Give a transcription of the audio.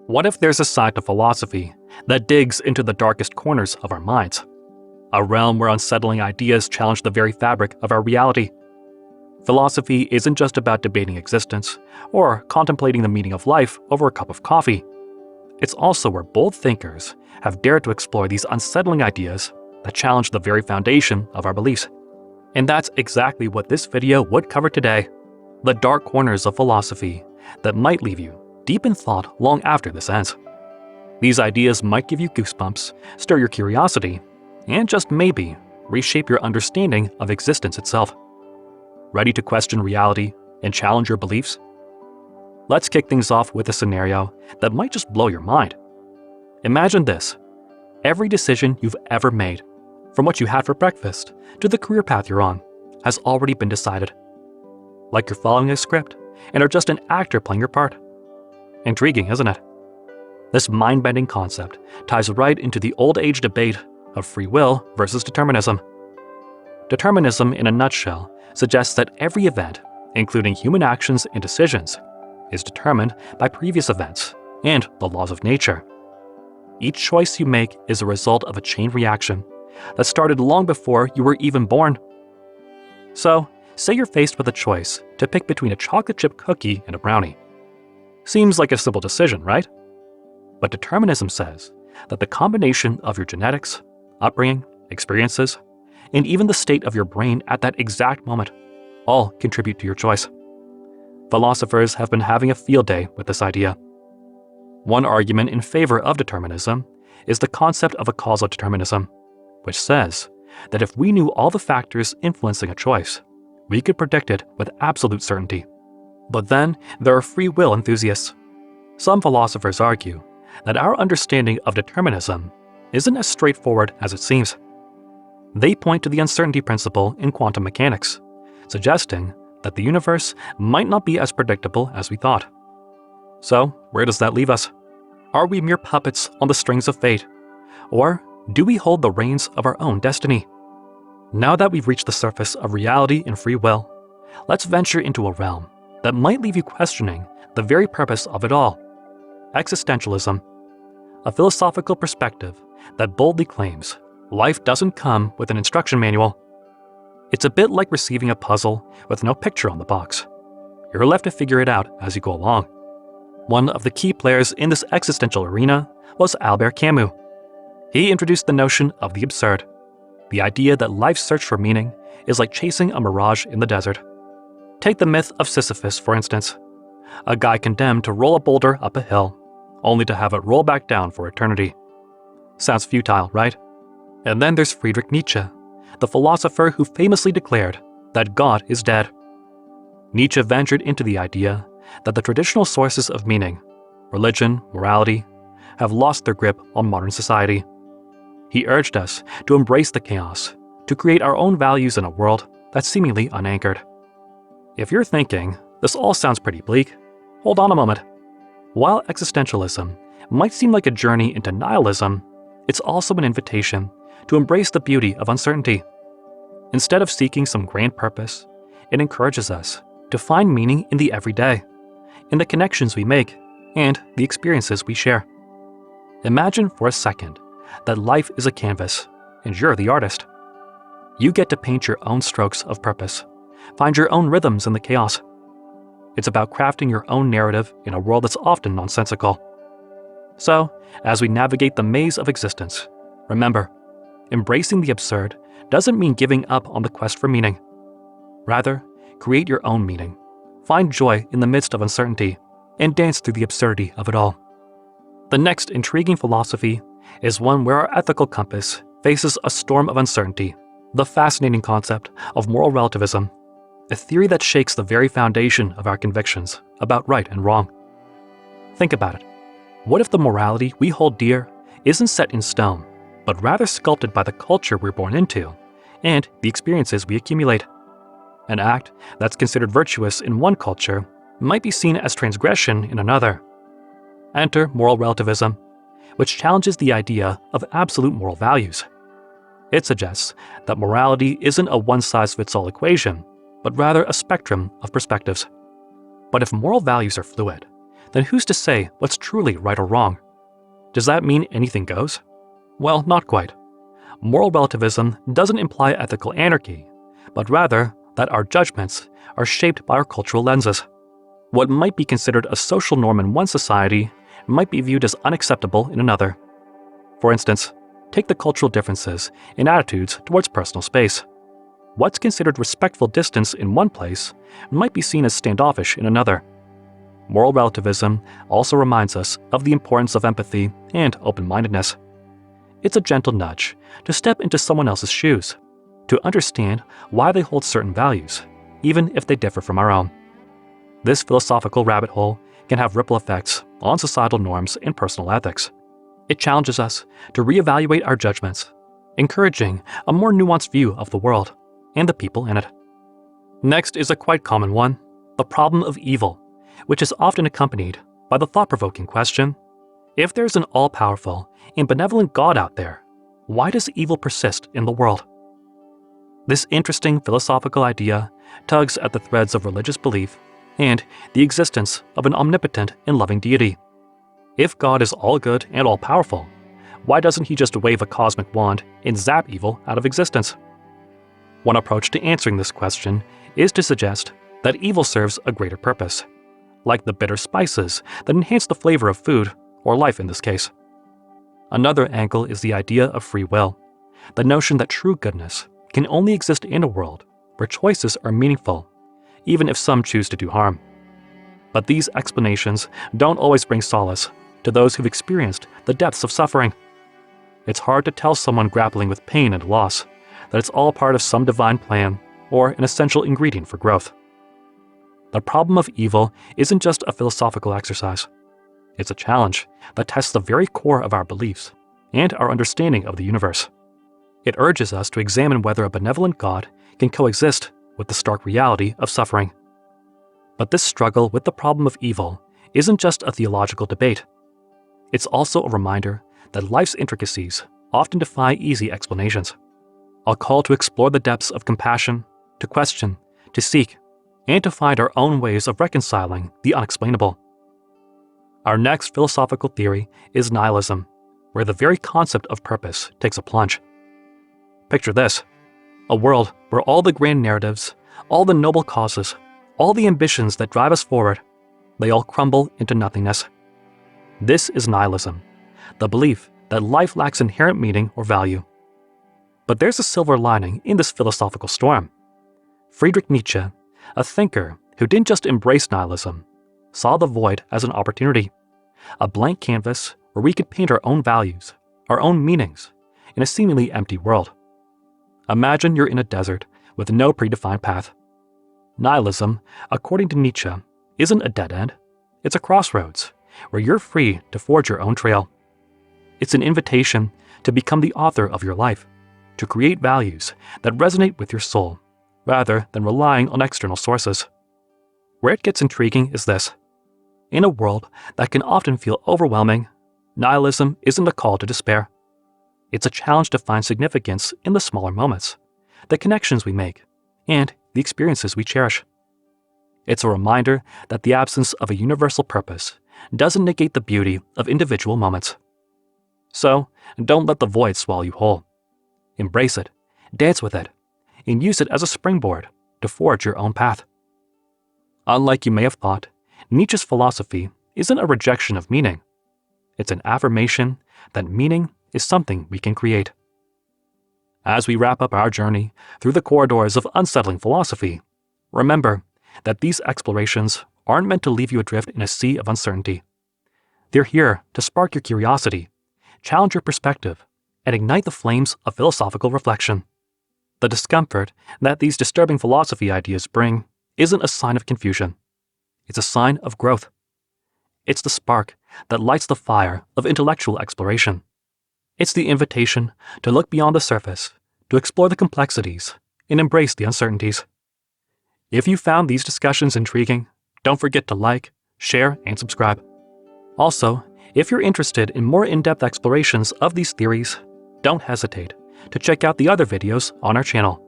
What if there's a side to philosophy that digs into the darkest corners of our minds? A realm where unsettling ideas challenge the very fabric of our reality. Philosophy isn't just about debating existence or contemplating the meaning of life over a cup of coffee. It's also where bold thinkers have dared to explore these unsettling ideas that challenge the very foundation of our beliefs. And that's exactly what this video would cover today: the dark corners of philosophy that might leave you deep in thought long after this ends. These ideas might give you goosebumps, stir your curiosity, and just maybe reshape your understanding of existence itself. Ready to question reality and challenge your beliefs? Let's kick things off with a scenario that might just blow your mind. Imagine this: every decision you've ever made, from what you had for breakfast to the career path you're on, has already been decided. Like you're following a script and are just an actor playing your part. Intriguing, isn't it? This mind-bending concept ties right into the old-age debate of free will versus determinism. Determinism, in a nutshell, suggests that every event, including human actions and decisions, is determined by previous events and the laws of nature. Each choice you make is a result of a chain reaction that started long before you were even born. So, say you're faced with a choice to pick between a chocolate chip cookie and a brownie. Seems like a simple decision, right? But determinism says that the combination of your genetics, upbringing, experiences, and even the state of your brain at that exact moment all contribute to your choice. Philosophers have been having a field day with this idea. One argument in favor of determinism is the concept of a causal determinism, which says that if we knew all the factors influencing a choice, we could predict it with absolute certainty. But then there are free will enthusiasts. Some philosophers argue that our understanding of determinism isn't as straightforward as it seems. They point to the uncertainty principle in quantum mechanics, suggesting that the universe might not be as predictable as we thought. So, where does that leave us? Are we mere puppets on the strings of fate? Or do we hold the reins of our own destiny? Now that we've reached the surface of reality and free will, let's venture into a realm that might leave you questioning the very purpose of it all: existentialism, a philosophical perspective that boldly claims life doesn't come with an instruction manual. It's a bit like receiving a puzzle with no picture on the box. You're left to figure it out as you go along. One of the key players in this existential arena was Albert Camus. He introduced the notion of the absurd, the idea that life's search for meaning is like chasing a mirage in the desert. Take the myth of Sisyphus, for instance, a guy condemned to roll a boulder up a hill, only to have it roll back down for eternity. Sounds futile, right? And then there's Friedrich Nietzsche, the philosopher who famously declared that God is dead. Nietzsche ventured into the idea that the traditional sources of meaning, religion, morality, have lost their grip on modern society. He urged us to embrace the chaos, to create our own values in a world that's seemingly unanchored. If you're thinking, this all sounds pretty bleak, hold on a moment. While existentialism might seem like a journey into nihilism, it's also an invitation to embrace the beauty of uncertainty. Instead of seeking some grand purpose, it encourages us to find meaning in the everyday, in the connections we make, and the experiences we share. Imagine for a second that life is a canvas, and you're the artist. You get to paint your own strokes of purpose, find your own rhythms in the chaos. It's about crafting your own narrative in a world that's often nonsensical. So, as we navigate the maze of existence, remember, embracing the absurd doesn't mean giving up on the quest for meaning. Rather, create your own meaning, find joy in the midst of uncertainty, and dance through the absurdity of it all. The next intriguing philosophy is one where our ethical compass faces a storm of uncertainty: the fascinating concept of moral relativism, a theory that shakes the very foundation of our convictions about right and wrong. Think about it. What if the morality we hold dear isn't set in stone, but rather sculpted by the culture we're born into and the experiences we accumulate? An act that's considered virtuous in one culture might be seen as transgression in another. Enter moral relativism, which challenges the idea of absolute moral values. It suggests that morality isn't a one-size-fits-all equation, but rather a spectrum of perspectives. But if moral values are fluid, then who's to say what's truly right or wrong? Does that mean anything goes? Well, not quite. Moral relativism doesn't imply ethical anarchy, but rather that our judgments are shaped by our cultural lenses. What might be considered a social norm in one society might be viewed as unacceptable in another. For instance, take the cultural differences in attitudes towards personal space. What's considered respectful distance in one place might be seen as standoffish in another. Moral relativism also reminds us of the importance of empathy and open-mindedness. It's a gentle nudge to step into someone else's shoes, to understand why they hold certain values, even if they differ from our own. This philosophical rabbit hole can have ripple effects on societal norms and personal ethics. It challenges us to reevaluate our judgments, encouraging a more nuanced view of the world and the people in it. Next is a quite common one, the problem of evil, which is often accompanied by the thought-provoking question, if there's an all-powerful and benevolent God out there, why does evil persist in the world? This interesting philosophical idea tugs at the threads of religious belief and the existence of an omnipotent and loving deity. If God is all good and all-powerful, why doesn't he just wave a cosmic wand and zap evil out of existence? One approach to answering this question is to suggest that evil serves a greater purpose, like the bitter spices that enhance the flavor of food, or life in this case. Another angle is the idea of free will, the notion that true goodness can only exist in a world where choices are meaningful, even if some choose to do harm. But these explanations don't always bring solace to those who've experienced the depths of suffering. It's hard to tell someone grappling with pain and loss that it's all part of some divine plan or an essential ingredient for growth. The problem of evil isn't just a philosophical exercise. It's a challenge that tests the very core of our beliefs and our understanding of the universe. It urges us to examine whether a benevolent God can coexist with the stark reality of suffering. But this struggle with the problem of evil isn't just a theological debate. It's also a reminder that life's intricacies often defy easy explanations. A call to explore the depths of compassion, to question, to seek, and to find our own ways of reconciling the unexplainable. Our next philosophical theory is nihilism, where the very concept of purpose takes a plunge. Picture this: a world where all the grand narratives, all the noble causes, all the ambitions that drive us forward, they all crumble into nothingness. This is nihilism, the belief that life lacks inherent meaning or value. But there's a silver lining in this philosophical storm. Friedrich Nietzsche, a thinker who didn't just embrace nihilism, saw the void as an opportunity, a blank canvas where we could paint our own values, our own meanings, in a seemingly empty world. Imagine you're in a desert with no predefined path. Nihilism, according to Nietzsche, isn't a dead end. It's a crossroads where you're free to forge your own trail. It's an invitation to become the author of your life, to create values that resonate with your soul, rather than relying on external sources. Where it gets intriguing is this: in a world that can often feel overwhelming, nihilism isn't a call to despair. It's a challenge to find significance in the smaller moments, the connections we make, and the experiences we cherish. It's a reminder that the absence of a universal purpose doesn't negate the beauty of individual moments. So, don't let the void swallow you whole. Embrace it, dance with it, and use it as a springboard to forge your own path. Unlike you may have thought, Nietzsche's philosophy isn't a rejection of meaning. It's an affirmation that meaning is something we can create. As we wrap up our journey through the corridors of unsettling philosophy, remember that these explorations aren't meant to leave you adrift in a sea of uncertainty. They're here to spark your curiosity, challenge your perspective, and ignite the flames of philosophical reflection. The discomfort that these disturbing philosophy ideas bring isn't a sign of confusion. It's a sign of growth. It's the spark that lights the fire of intellectual exploration. It's the invitation to look beyond the surface, to explore the complexities, and embrace the uncertainties. If you found these discussions intriguing, don't forget to like, share, and subscribe. Also, if you're interested in more in-depth explorations of these theories, don't hesitate to check out the other videos on our channel.